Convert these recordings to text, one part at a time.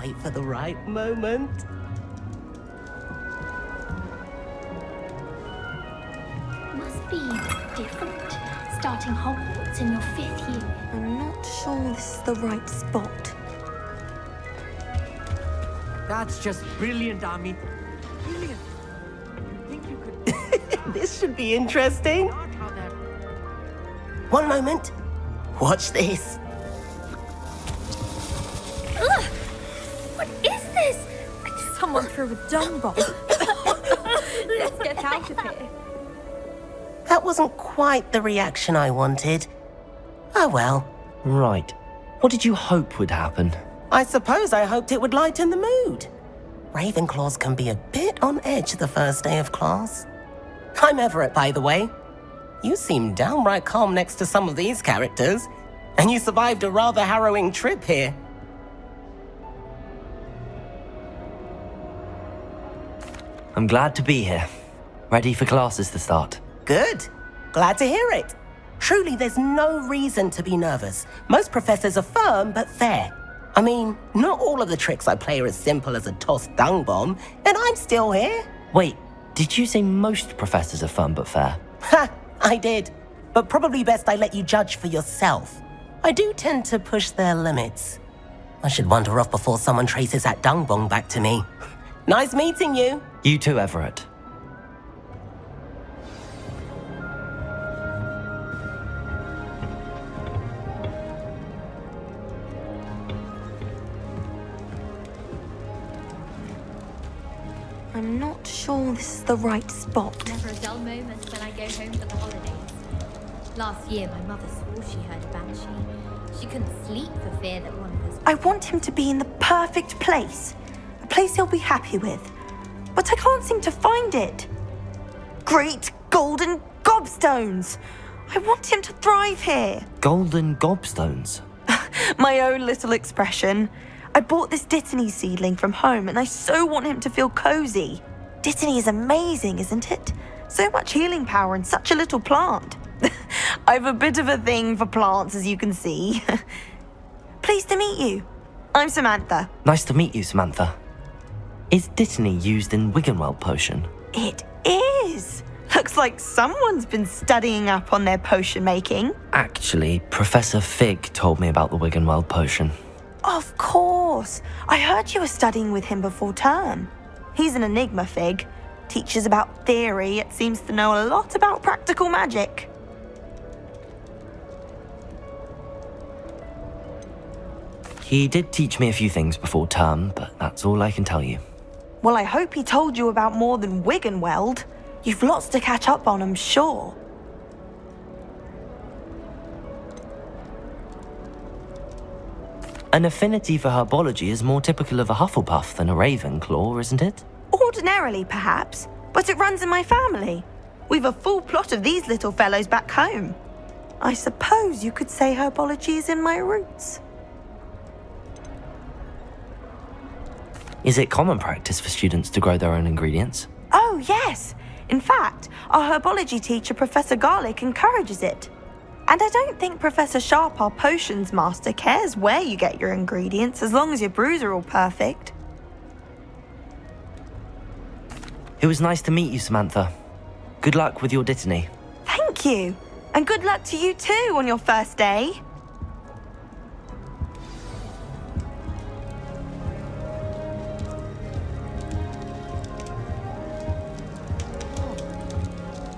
wait for the right moment. Must be different, starting Hogwarts in your 5th year. I'm not sure this is the right spot. That's just brilliant, Amit. Brilliant. You think you could... This should be interesting. Not how that... One moment. Watch this. Ugh! What is this? Someone threw a dung bomb. Let's get out of here. That wasn't quite the reaction I wanted. Oh well. Right. What did you hope would happen? I suppose I hoped it would lighten the mood. Ravenclaws can be a bit on edge the first day of class. I'm Everett, by the way. You seem downright calm next to some of these characters, and you survived a rather harrowing trip here. I'm glad to be here. Ready for classes to start. Good. Glad to hear it. Truly, there's no reason to be nervous. Most professors are firm but fair. I mean, not all of the tricks I play are as simple as a tossed dung bomb, and I'm still here. Wait, did you say most professors are fun but fair? Ha! I did. But probably best I let you judge for yourself. I do tend to push their limits. I should wander off before someone traces that dung bomb back to me. Nice meeting you. You too, Everett. I'm not sure this is the right spot. Never a dull moment when I go home for the holidays. Last year, my mother swore she heard a banshee. She couldn't sleep for fear that one of us... I want him to be in the perfect place. A place he'll be happy with. But I can't seem to find it. Great golden gobstones! I want him to thrive here. Golden gobstones. My own little expression. I bought this Dittany seedling from home and I so want him to feel cozy. Dittany is amazing, isn't it? So much healing power in such a little plant. I've a bit of a thing for plants, as you can see. Pleased to meet you. I'm Samantha. Nice to meet you, Samantha. Is Dittany used in Wiggenweld potion? It is. Looks like someone's been studying up on their potion making. Actually, Professor Fig told me about the Wiggenweld potion. Of course. I heard you were studying with him before term. He's an enigma, Fig. Teaches about theory, yet seems to know a lot about practical magic. He did teach me a few things before term, but that's all I can tell you. Well, I hope he told you about more than Wiggenweld. You've lots to catch up on, I'm sure. An affinity for herbology is more typical of a Hufflepuff than a Ravenclaw, isn't it? Ordinarily, perhaps, but it runs in my family. We've a full plot of these little fellows back home. I suppose you could say herbology is in my roots. Is it common practice for students to grow their own ingredients? Oh, yes. In fact, our herbology teacher, Professor Garlick, encourages it. And I don't think Professor Sharp, our potions master, cares where you get your ingredients as long as your brews are all perfect. It was nice to meet you, Samantha. Good luck with your Dittany. Thank you. And good luck to you too on your first day.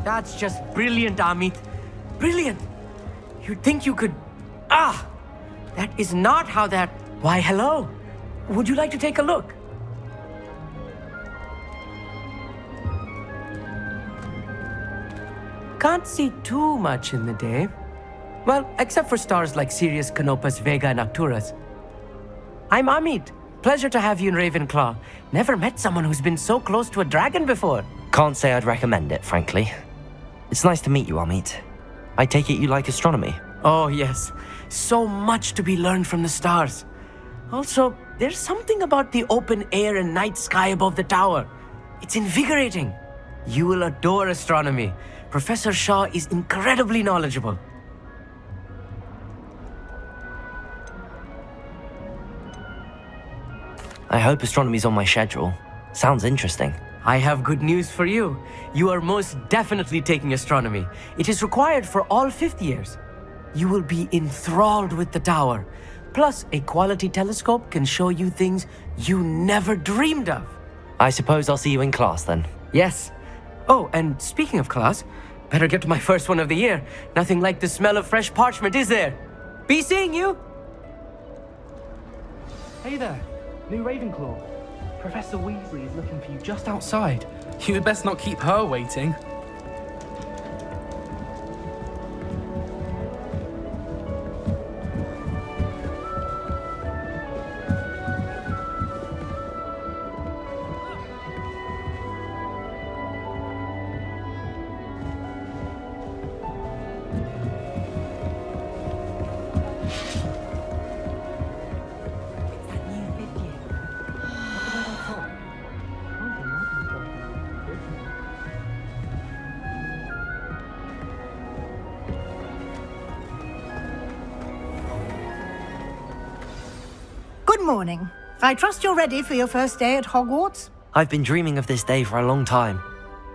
That's just brilliant, Amit. Brilliant. You'd think you could... Ah! That is not how that... Why, hello. Would you like to take a look? Can't see too much in the day. Well, except for stars like Sirius, Canopus, Vega, and Arcturus. I'm Amit. Pleasure to have you in Ravenclaw. Never met someone who's been so close to a dragon before. Can't say I'd recommend it, frankly. It's nice to meet you, Amit. I take it you like astronomy? Oh, yes. So much to be learned from the stars. Also, there's something about the open air and night sky above the tower. It's invigorating. You will adore astronomy. Professor Shaw is incredibly knowledgeable. I hope astronomy's on my schedule. Sounds interesting. I have good news for you. You are most definitely taking astronomy. It is required for all fifth years. You will be enthralled with the tower. Plus, a quality telescope can show you things you never dreamed of. I suppose I'll see you in class then. Yes. Oh, and speaking of class, better get to my first one of the year. Nothing like the smell of fresh parchment, is there? Be seeing you! Hey there, new Ravenclaw. Professor Weasley is looking for you just outside. You'd best not keep her waiting. Good morning. I trust you're ready for your first day at Hogwarts? I've been dreaming of this day for a long time.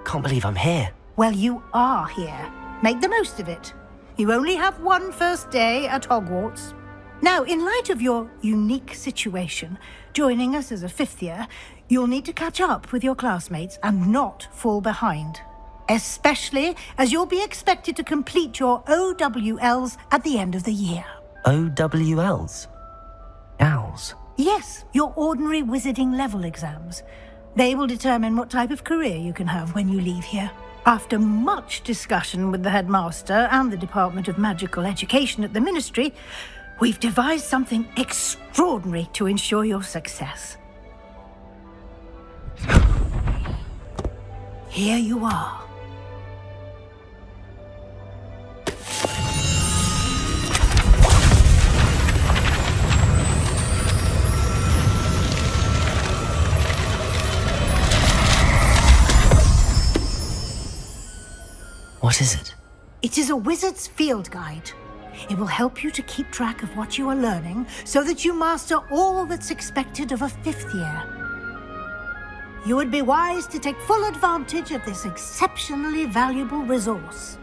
Can't believe I'm here. Well, you are here. Make the most of it. You only have one first day at Hogwarts. Now, in light of your unique situation, joining us as a fifth year, you'll need to catch up with your classmates and not fall behind. Especially as you'll be expected to complete your OWLs at the end of the year. OWLs? Owls? Yes, your ordinary wizarding level exams. They will determine what type of career you can have when you leave here. After much discussion with the headmaster and the Department of Magical Education at the Ministry, we've devised something extraordinary to ensure your success. Here you are. What is it? It is a wizard's field guide. It will help you to keep track of what you are learning so that you master all that's expected of a fifth year. You would be wise to take full advantage of this exceptionally valuable resource.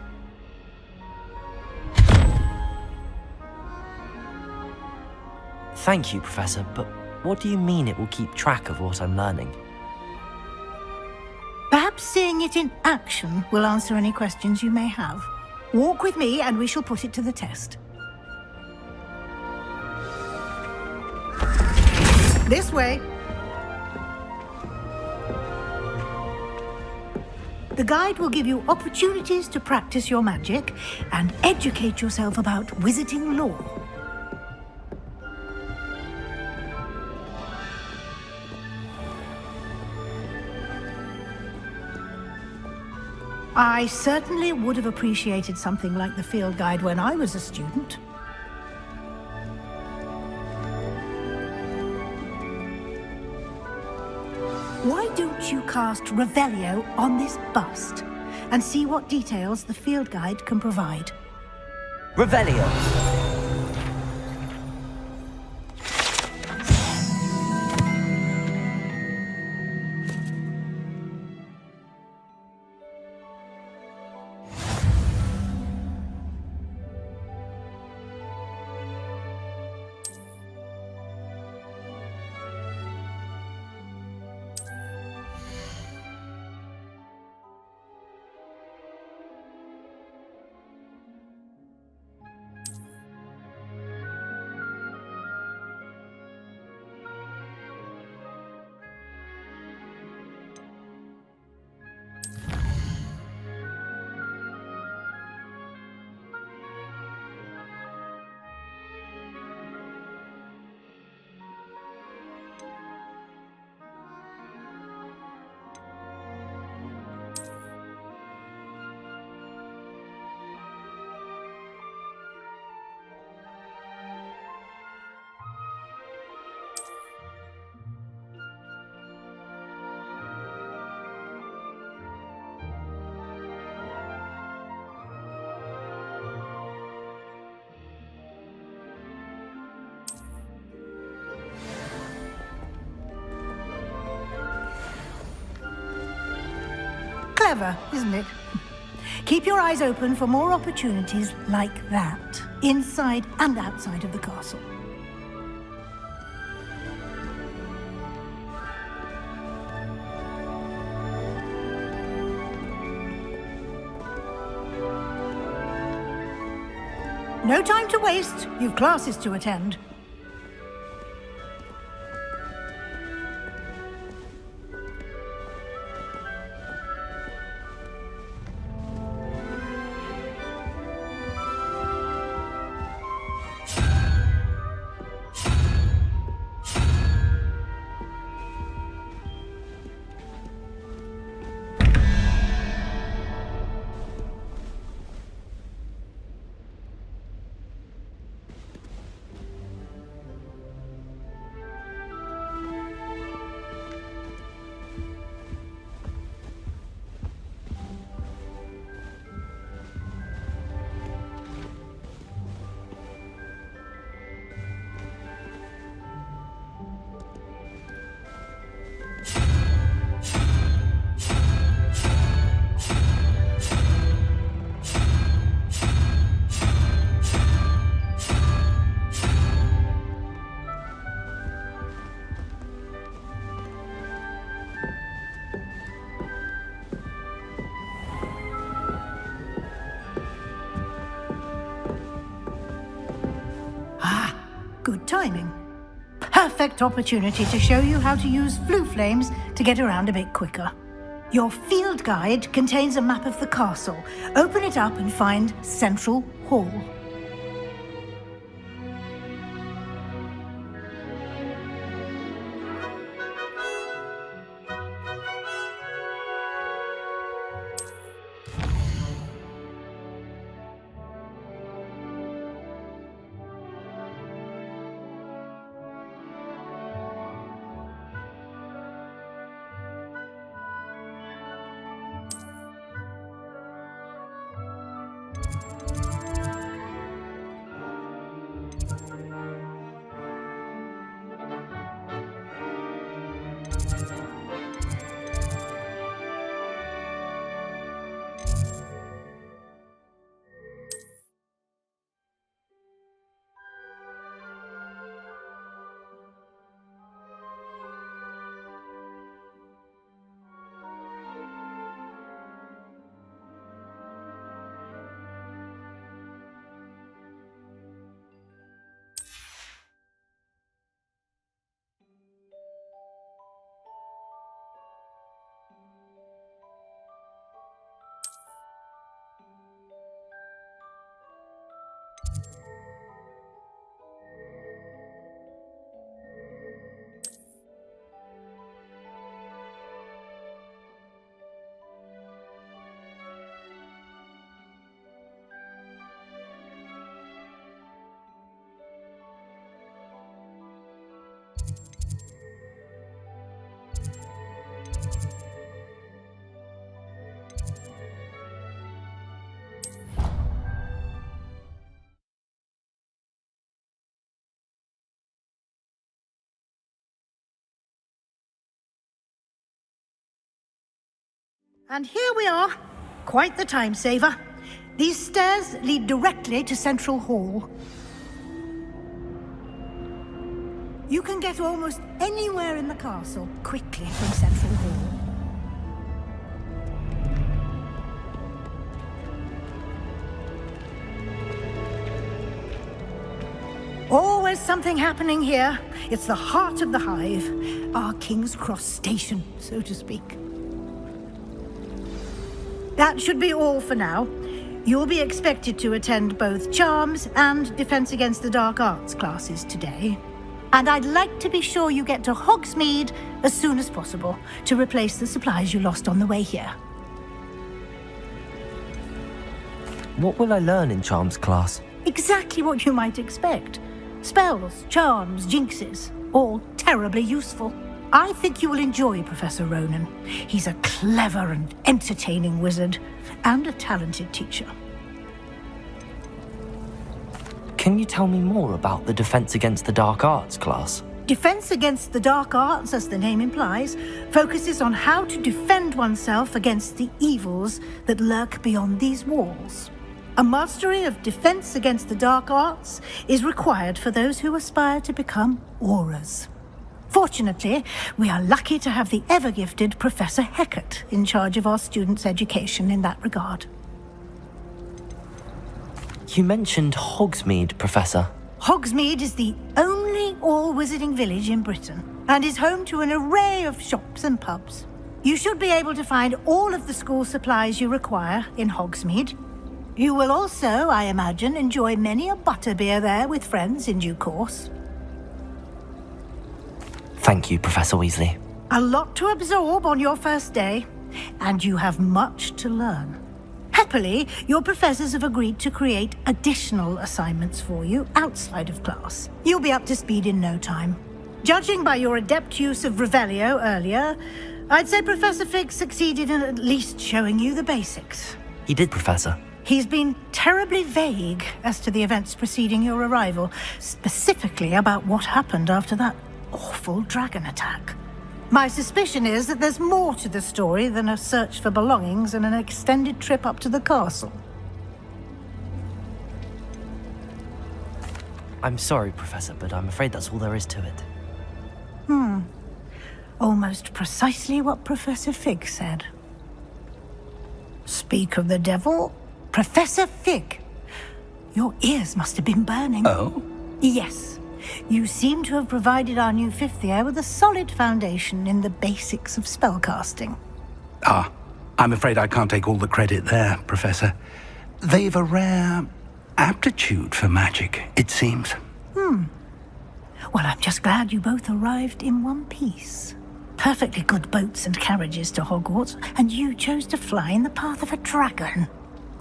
Thank you, Professor, but what do you mean it will keep track of what I'm learning? Perhaps seeing it in action will answer any questions you may have. Walk with me and we shall put it to the test. This way. The guide will give you opportunities to practice your magic and educate yourself about wizarding lore. I certainly would have appreciated something like the field guide when I was a student. Why don't you cast Revelio on this bust and see what details the field guide can provide? Revelio! Clever, isn't it? Keep your eyes open for more opportunities like that, inside and outside of the castle. No time to waste. You've classes to attend. Good timing. Perfect opportunity to show you how to use flue flames to get around a bit quicker. Your field guide contains a map of the castle. Open it up and find Central Hall. And here we are. Quite the time saver. These stairs lead directly to Central Hall. You can get almost anywhere in the castle quickly from Central Hall. Always something happening here. It's the heart of the hive, our King's Cross station, so to speak. That should be all for now. You'll be expected to attend both Charms and Defense Against the Dark Arts classes today. And I'd like to be sure you get to Hogsmeade as soon as possible to replace the supplies you lost on the way here. What will I learn in Charms class? Exactly what you might expect. Spells, charms, jinxes, all terribly useful. I think you will enjoy Professor Ronan. He's a clever and entertaining wizard, and a talented teacher. Can you tell me more about the Defense Against the Dark Arts class? Defense Against the Dark Arts, as the name implies, focuses on how to defend oneself against the evils that lurk beyond these walls. A mastery of Defense Against the Dark Arts is required for those who aspire to become auras. Fortunately, we are lucky to have the ever-gifted Professor Heckert in charge of our students' education in that regard. You mentioned Hogsmeade, Professor. Hogsmeade is the only all-wizarding village in Britain and is home to an array of shops and pubs. You should be able to find all of the school supplies you require in Hogsmeade. You will also, I imagine, enjoy many a butterbeer there with friends in due course. Thank you, Professor Weasley. A lot to absorb on your first day, and you have much to learn. Happily, your professors have agreed to create additional assignments for you outside of class. You'll be up to speed in no time. Judging by your adept use of Revelio earlier, I'd say Professor Fig succeeded in at least showing you the basics. He did, Professor. He's been terribly vague as to the events preceding your arrival, specifically about what happened after that awful dragon attack. My suspicion is that there's more to the story than a search for belongings and an extended trip up to the castle. I'm sorry, Professor, but I'm afraid that's all there is to it. Almost precisely what Professor Fig said. Speak of the devil, Professor Fig. Your ears must have been burning. Oh? Yes. You seem to have provided our new fifth year with a solid foundation in the basics of spellcasting. Ah, I'm afraid I can't take all the credit there, Professor. They've a rare aptitude for magic, it seems. Well, I'm just glad you both arrived in one piece. Perfectly good boats and carriages to Hogwarts, and you chose to fly in the path of a dragon.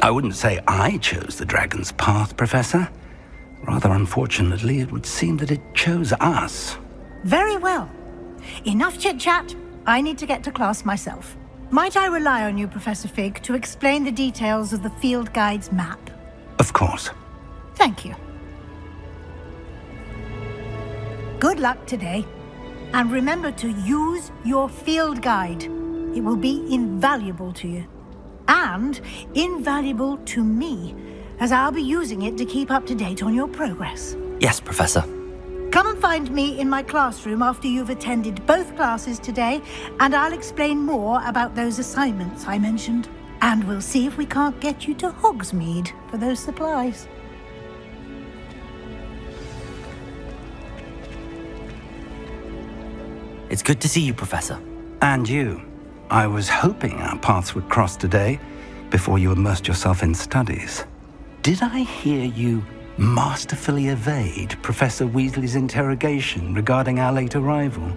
I wouldn't say I chose the dragon's path, Professor. Rather unfortunately, it would seem that it chose us. Very well. Enough chit-chat. I need to get to class myself. Might I rely on you, Professor Fig, to explain the details of the field guide's map? Of course. Thank you. Good luck today. And remember to use your field guide. It will be invaluable to you. And invaluable to me, as I'll be using it to keep up to date on your progress. Yes, Professor. Come and find me in my classroom after you've attended both classes today, and I'll explain more about those assignments I mentioned. And we'll see if we can't get you to Hogsmeade for those supplies. It's good to see you, Professor. And you. I was hoping our paths would cross today, before you immersed yourself in studies. Did I hear you masterfully evade Professor Weasley's interrogation regarding our late arrival?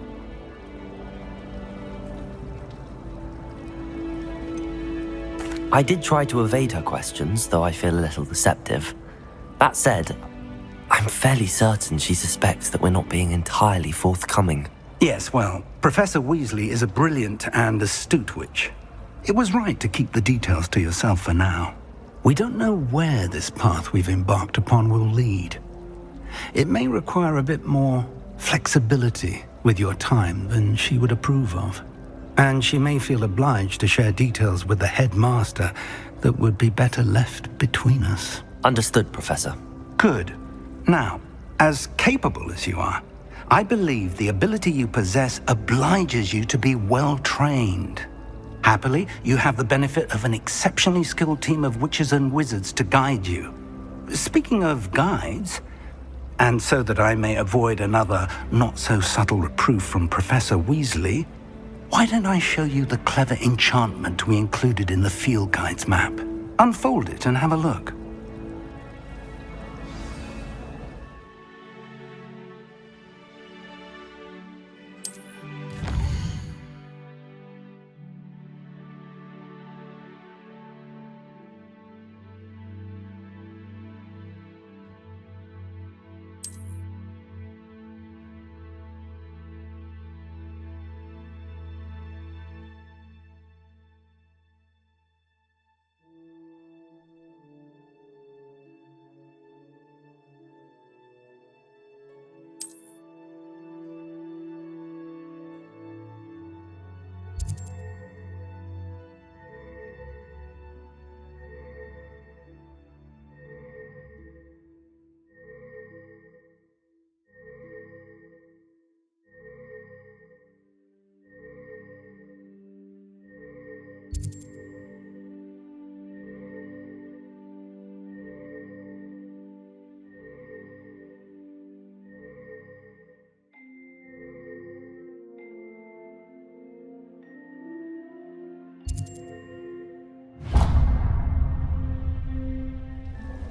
I did try to evade her questions, though I feel a little deceptive. That said, I'm fairly certain she suspects that we're not being entirely forthcoming. Yes, well, Professor Weasley is a brilliant and astute witch. It was right to keep the details to yourself for now. We don't know where this path we've embarked upon will lead. It may require a bit more flexibility with your time than she would approve of. And she may feel obliged to share details with the headmaster that would be better left between us. Understood, Professor. Good. Now, as capable as you are, I believe the ability you possess obliges you to be well trained. Happily, you have the benefit of an exceptionally skilled team of witches and wizards to guide you. Speaking of guides, and so that I may avoid another not-so-subtle reproof from Professor Weasley, why don't I show you the clever enchantment we included in the field guide's map? Unfold it and have a look.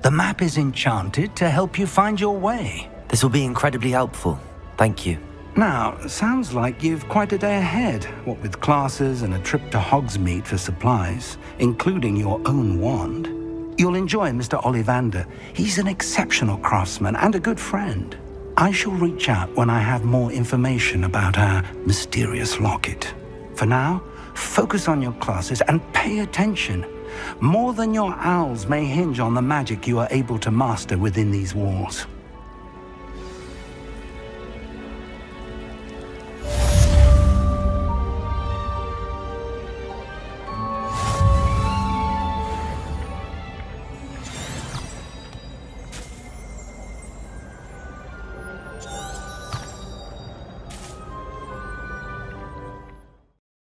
The map is enchanted to help you find your way. This will be incredibly helpful. Thank you. Now, sounds like you've quite a day ahead, what with classes and a trip to Hogsmeade for supplies, including your own wand. You'll enjoy Mr. Ollivander. He's an exceptional craftsman and a good friend. I shall reach out when I have more information about our mysterious locket. For now, focus on your classes and pay attention. More than your owls may hinge on the magic you are able to master within these walls.